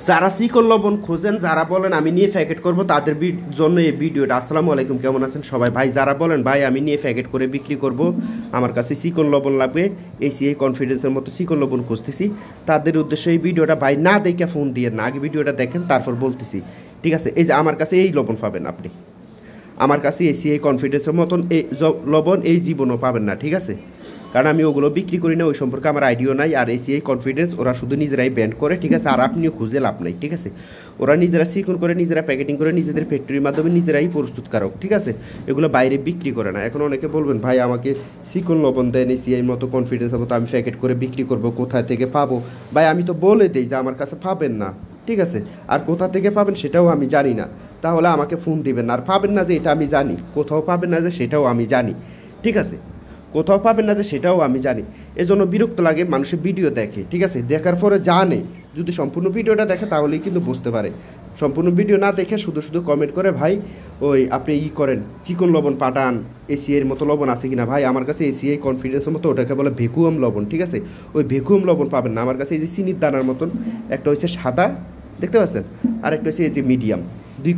যারা চিকন লবণ খোঁজেন, যারা বলেন আমি নিয়ে প্যাকেট করব, তাদের জন্য এই ভিডিওটা। আসসালামু আলাইকুম, কেমন আছেন সবাই? ভাই যারা বলেন ভাই আমি নিয়ে প্যাকেট করে বিক্রি করব, আমার কাছে চিকন লবণ লাগবে, এই কনফিডেন্সের মতো চিকন লবণ খুঁজতেছি, তাদের উদ্দেশ্যে এই ভিডিওটা। ভাই না দেখে ফোন দিয়ে না, আগে ভিডিওটা দেখেন তারপর বলতেছি, ঠিক আছে? এই যে আমার কাছে এই লবণ পাবেন আপনি, আমার কাছে এই কনফিডেন্সের মতন এই লবণ এই জীবনও পাবেন না, ঠিক আছে? কারণ আমি ওগুলো বিক্রি করি না, ওই সম্পর্কে আমার আইডিয়া নাই। আর এই কনফিডেন্স ওরা শুধু নিজেরাই ব্যান্ড করে, ঠিক আছে? আর আপনিও খুঁজে লাভ নাই, ঠিক আছে? ওরা নিজেরা চিকন করে, নিজেরা প্যাকেটিং করে, নিজেদের ফ্যাক্টরির মাধ্যমে নিজেরাই প্রস্তুতকারক, ঠিক আছে? এগুলো বাইরে বিক্রি করে না। এখন অনেকে বলবেন ভাই আমাকে চিকন লবণ দেন, এই মতো কনফিডেন্স মতো আমি প্যাকেট করে বিক্রি করব, কোথা থেকে পাবো? ভাই আমি তো বলে দিই যে আমার কাছে পাবেন না, ঠিক আছে? আর কোথা থেকে পাবেন সেটাও আমি জানি না, তাহলে আমাকে ফোন দিবেন না। আর পাবেন না যে এটা আমি জানি, কোথাও পাবেন না যে সেটাও আমি জানি, ঠিক আছে? কোথাও পাবেন না যে সেটাও আমি জানি। এজন্য বিরক্ত লাগে, মানুষের ভিডিও দেখে, ঠিক আছে? দেখার পরে জানে, যদি সম্পূর্ণ ভিডিওটা দেখে তাহলেই কিন্তু বুঝতে পারে। সম্পূর্ণ ভিডিও না দেখে শুধু শুধু কমেন্ট করে ভাই ওই আপনি করেন চিকন লবণ পাঠান, এর মতো লবণ আছে কিনা? ভাই আমার কাছে কনফিডেন্সের মতো ওটাকে বলে ভেকুয়াম লবণ, ঠিক আছে? ওই ভেকুয়াম লবণ পাবেন না আমার কাছে। এই যে চিনির দানার মতন একটা হচ্ছে সাদা, দেখতে পাচ্ছেন, আর একটা হচ্ছে এই যে মিডিয়াম, দুই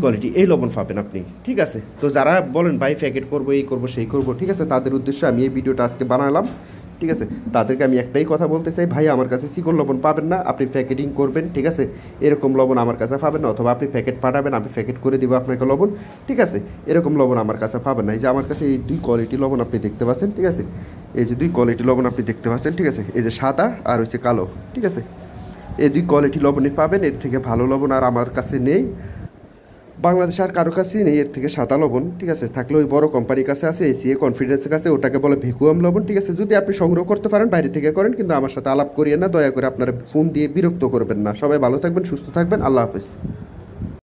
কোয়ালিটি এই লবণ পাবেন আপনি, ঠিক আছে? তো যারা বলেন ভাই প্যাকেট করবো, এই করবো সেই করবো, ঠিক আছে, তাদের উদ্দেশ্যে আমি এই ভিডিওটা আজকে বানালাম, ঠিক আছে? তাদেরকে আমি একটাই কথা বলতে চাই, ভাই আমার কাছে চিকন লবণ পাবেন না, আপনি প্যাকেটিং করবেন, ঠিক আছে? এরকম লবণ আমার কাছে পাবেন না, অথবা আপনি প্যাকেট পাঠাবেন, আমি প্যাকেট করে দিব আপনাকে লবণ, ঠিক আছে? এরকম লবণ আমার কাছে পাবেন না। এই যে আমার কাছে এই দুই কোয়ালিটি লবণ আপনি দেখতে পাচ্ছেন, ঠিক আছে? এই যে দুই কোয়ালিটি লবণ আপনি দেখতে পাচ্ছেন, ঠিক আছে? এই যে সাদা আর হচ্ছে কালো, ঠিক আছে? এই দুই কোয়ালিটি লবণই পাবেন, এর থেকে ভালো লবণ আর আমার কাছে নেই, বাংলাদেশে আর কারো কাছেই নেই এর থেকে সাদা লবণ, ঠিক আছে? থাকলে ওই বড় কোম্পানির কাছে আছে, কনফিডেন্সের কাছে, ওটাকে বলে ভেকুয়াম লবণ, ঠিক আছে? যদি আপনি সংগ্রহ করতে পারেন বাইরে থেকে করেন, কিন্তু আমার সাথে আলাপ করিয়ে না, দয়া করে আপনারা ফোন দিয়ে বিরক্ত করবেন না। সবাই ভালো থাকবেন, সুস্থ থাকবেন, আল্লাহ হাফেজ।